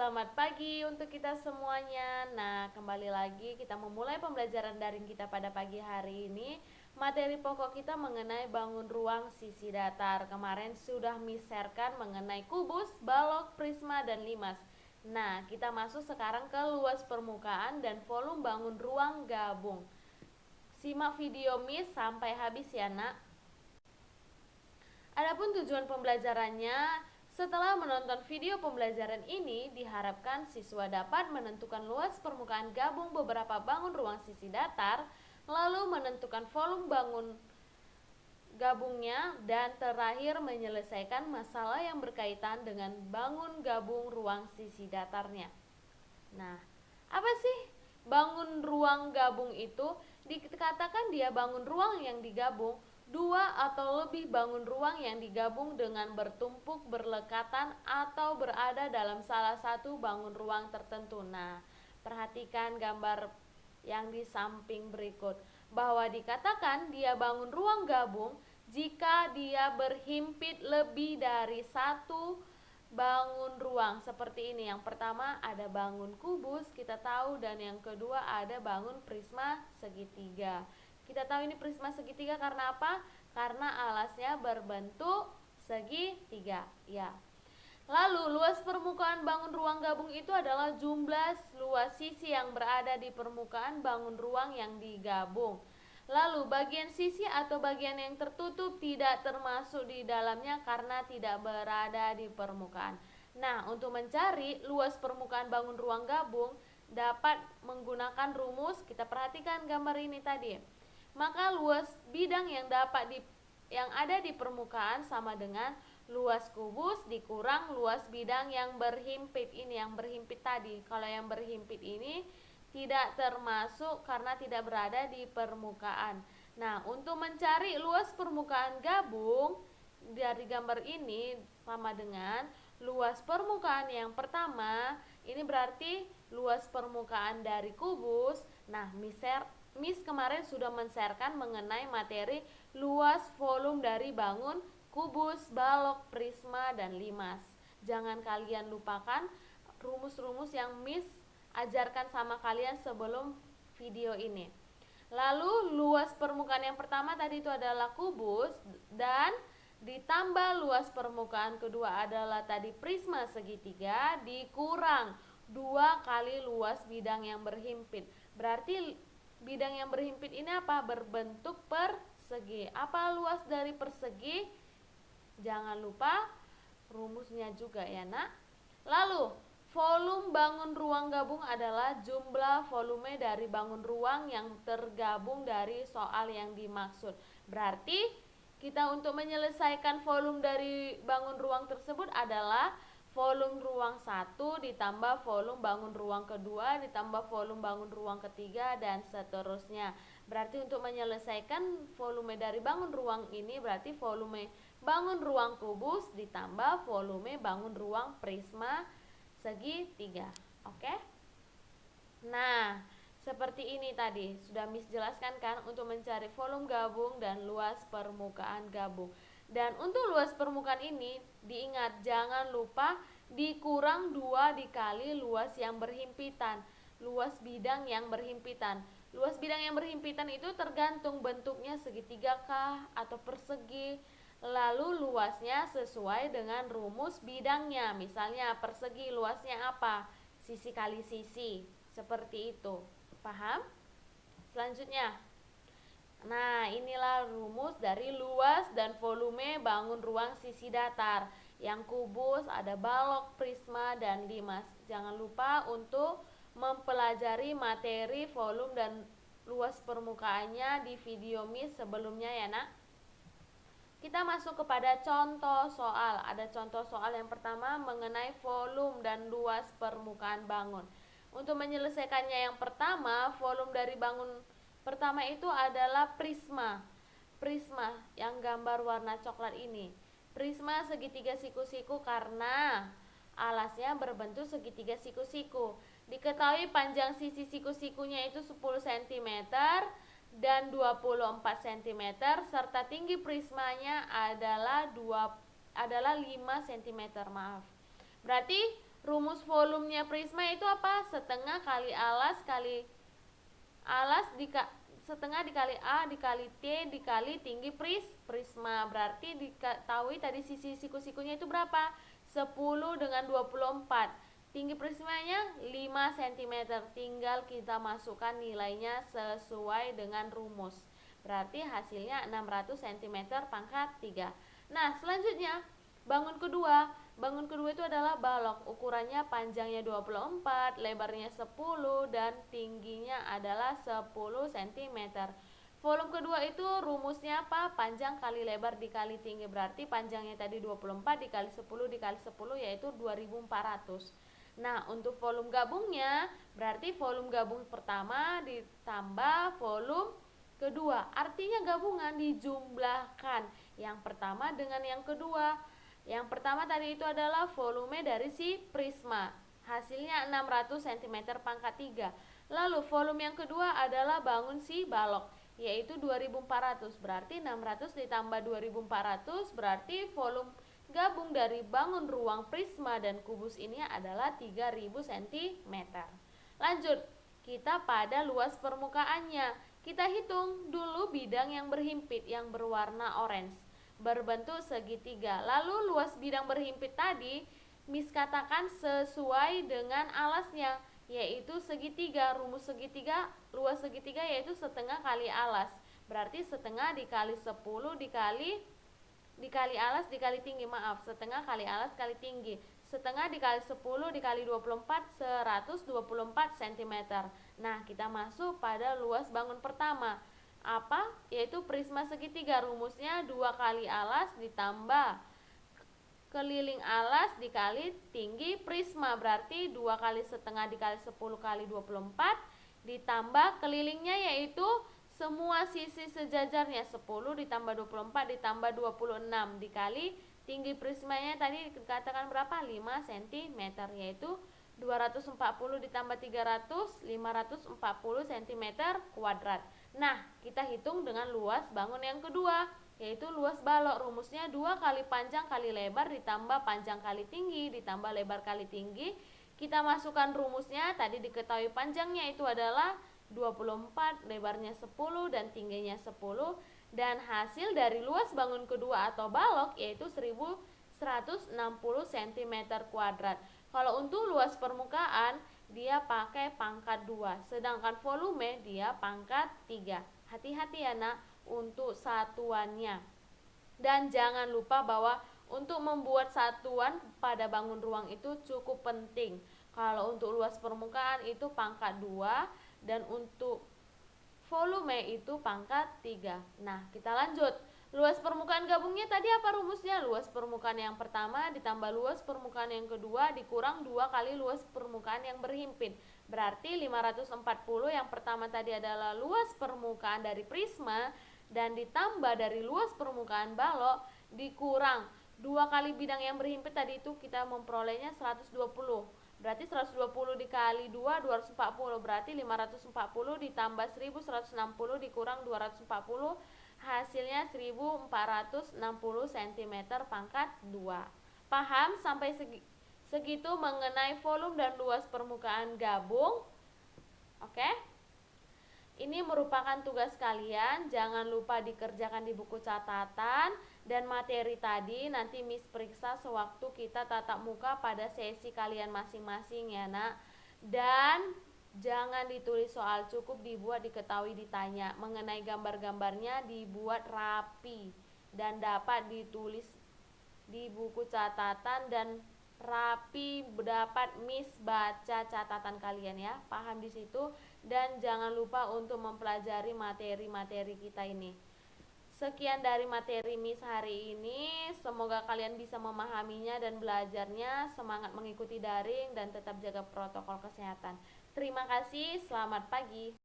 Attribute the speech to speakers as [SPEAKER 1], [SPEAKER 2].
[SPEAKER 1] Selamat pagi untuk kita semuanya. Nah, kembali lagi kita memulai pembelajaran daring kita pada pagi hari ini. Materi pokok kita mengenai bangun ruang sisi datar. Kemarin sudah miserkan mengenai kubus, balok, prisma, dan limas. Nah, kita masuk sekarang ke luas permukaan dan volume bangun ruang gabung. Simak video Miss sampai habis ya, Nak. Adapun tujuan pembelajarannya, setelah menonton video pembelajaran ini, diharapkan siswa dapat menentukan luas permukaan gabung beberapa bangun ruang sisi datar, lalu menentukan volume bangun gabungnya, dan terakhir menyelesaikan masalah yang berkaitan dengan bangun gabung ruang sisi datarnya. Nah, apa sih bangun ruang gabung itu? Dikatakan dia bangun ruang yang digabung, dua atau lebih bangun ruang yang digabung dengan bertumpuk, berlekatan, atau berada dalam salah satu bangun ruang tertentu. Nah, perhatikan gambar yang di samping berikut, bahwa dikatakan dia bangun ruang gabung jika dia berhimpit lebih dari satu bangun ruang seperti ini. Yang pertama ada bangun kubus, kita tahu, dan yang kedua ada bangun prisma segitiga. Kita tahu ini prisma segitiga karena apa? Karena alasnya berbentuk segitiga, ya. Lalu luas permukaan bangun ruang gabung itu adalah jumlah luas sisi yang berada di permukaan bangun ruang yang digabung. Lalu bagian sisi atau bagian yang tertutup tidak termasuk di dalamnya karena tidak berada di permukaan. Nah, untuk mencari luas permukaan bangun ruang gabung dapat menggunakan rumus. Kita perhatikan gambar ini tadi. Maka luas bidang yang ada di permukaan sama dengan luas kubus dikurang luas bidang yang berhimpit. Ini yang berhimpit tadi. Kalau yang berhimpit ini tidak termasuk karena tidak berada di permukaan. Nah, untuk mencari luas permukaan gabung dari gambar ini sama dengan luas permukaan yang pertama. Ini berarti luas permukaan dari kubus. Nah, Miss kemarin sudah men-sharekan mengenai materi luas volume dari bangun kubus, balok, prisma, dan limas. Jangan kalian lupakan rumus-rumus yang Miss ajarkan sama kalian sebelum video ini. Lalu luas permukaan yang pertama tadi itu adalah kubus, dan ditambah luas permukaan kedua adalah tadi prisma segitiga dikurang 2 kali luas bidang yang berhimpit. Berarti bidang yang berhimpit ini apa? Berbentuk persegi. Apa luas dari persegi? Jangan lupa rumusnya juga ya, Nak. Lalu volume bangun ruang gabung adalah jumlah volume dari bangun ruang yang tergabung dari soal yang dimaksud. Berarti kita untuk menyelesaikan volume dari bangun ruang tersebut adalah volume ruang 1 ditambah volume bangun ruang kedua ditambah volume bangun ruang ketiga, dan seterusnya. Berarti untuk menyelesaikan volume dari bangun ruang ini berarti volume bangun ruang kubus ditambah volume bangun ruang prisma segitiga. Oke? Nah, seperti ini tadi sudah Miss jelaskan kan untuk mencari volume gabung dan luas permukaan gabung. Dan untuk luas permukaan ini diingat jangan lupa dikurang 2 dikali luas yang berhimpitan, luas bidang yang berhimpitan. Luas bidang yang berhimpitan itu tergantung bentuknya segitiga kah atau persegi. Lalu luasnya sesuai dengan rumus bidangnya. Misalnya persegi luasnya apa? Sisi kali sisi. Seperti itu. Paham? Selanjutnya. Nah, inilah rumus dari luas dan volume bangun ruang sisi datar. Yang kubus ada balok, prisma, dan limas. Jangan lupa untuk mempelajari materi volume dan luas permukaannya di video Miss sebelumnya ya, Nak. Kita masuk kepada contoh soal. Ada contoh soal yang pertama mengenai volume dan luas permukaan bangun. Untuk menyelesaikannya yang pertama, volume dari bangun pertama itu adalah prisma. Prisma yang gambar warna coklat ini. Prisma segitiga siku-siku karena alasnya berbentuk segitiga siku-siku. Diketahui panjang sisi siku-sikunya itu 10 cm dan 24 cm serta tinggi prismanya adalah 5 cm. Maaf. Berarti Rumus volumenya prisma itu apa? Setengah kali alas kali setengah dikali A dikali T dikali tinggi prisma. Berarti diketahui tadi sisi siku-sikunya itu berapa? 10 dengan 24. Tinggi prismanya 5 cm. Tinggal kita masukkan nilainya sesuai dengan rumus. Berarti hasilnya 600 cm pangkat 3. Nah, selanjutnya bangun kedua. Bangun kedua itu adalah balok. Ukurannya panjangnya 24, lebarnya 10 dan tingginya adalah 10 cm. Volume kedua itu rumusnya apa? Panjang kali lebar dikali tinggi. Berarti panjangnya tadi 24 dikali 10 dikali 10 yaitu 2400. Nah, untuk volume gabungnya berarti volume gabung pertama ditambah volume kedua. Artinya gabungan dijumlahkan yang pertama dengan yang kedua. Yang pertama tadi itu adalah volume dari si prisma. Hasilnya 600 cm pangkat 3. Lalu volume yang kedua adalah bangun si balok, yaitu 2400. Berarti 600 ditambah 2400 berarti volume gabung dari bangun ruang prisma dan kubus ini adalah 3000 cm. Lanjut, kita pada luas permukaannya. Kita hitung dulu bidang yang berhimpit yang berwarna orange berbentuk segitiga. Lalu luas bidang berhimpit tadi Miss katakan sesuai dengan alasnya, yaitu segitiga. Rumus segitiga, luas segitiga yaitu setengah kali alas. Berarti setengah dikali 10 dikali alas dikali tinggi, setengah kali alas kali tinggi. Setengah dikali 10 dikali 24, 124 cm. Nah, kita masuk pada luas bangun pertama. Apa? Yaitu prisma segitiga. Rumusnya 2 kali alas ditambah keliling alas dikali tinggi prisma. Berarti 2 kali setengah dikali 10 kali 24 ditambah kelilingnya yaitu semua sisi sejajarnya 10 ditambah 24 ditambah 26 dikali tinggi prismanya tadi dikatakan berapa? 5 cm, yaitu 240 ditambah 300, 540 cm kuadrat. Nah, kita hitung dengan luas bangun yang kedua, yaitu luas balok. Rumusnya 2 kali panjang kali lebar ditambah panjang kali tinggi ditambah lebar kali tinggi. Kita masukkan rumusnya, tadi diketahui panjangnya itu adalah 24, lebarnya 10 dan tingginya 10. Dan hasil dari luas bangun kedua atau balok yaitu 1160 cm kuadrat. Kalau untuk luas permukaan dia pakai pangkat 2, sedangkan volume dia pangkat 3. Hati-hati ya nak untuk satuannya. Dan jangan lupa bahwa untuk membuat satuan pada bangun ruang itu cukup penting. Kalau untuk luas permukaan itu pangkat 2 dan untuk volume itu pangkat 3. Nah, kita lanjut. Luas permukaan gabungnya tadi apa rumusnya? Luas permukaan yang pertama ditambah luas permukaan yang kedua dikurang 2 kali luas permukaan yang berhimpit. Berarti 540 yang pertama tadi adalah luas permukaan dari prisma dan ditambah dari luas permukaan balok dikurang 2 kali bidang yang berhimpit tadi itu kita memperolehnya 120. Berarti 120 dikali 2, 240. Berarti 540 ditambah 1160 dikurang 240. Hasilnya 1460 cm pangkat 2. Paham sampai segitu mengenai volume dan luas permukaan gabung? Oke? Ini merupakan tugas kalian, jangan lupa dikerjakan di buku catatan. Dan materi tadi nanti Miss periksa sewaktu kita tatap muka pada sesi kalian masing-masing ya nak. Dan jangan ditulis soal, cukup dibuat diketahui ditanya. Mengenai gambar-gambarnya dibuat rapi dan dapat ditulis di buku catatan dan rapi dapat Miss baca catatan kalian ya. Paham di situ dan jangan lupa untuk mempelajari materi-materi kita ini. Sekian dari materi Miss hari ini. Semoga kalian bisa memahaminya dan belajarnya. Semangat mengikuti daring dan tetap jaga protokol kesehatan. Terima kasih, selamat pagi.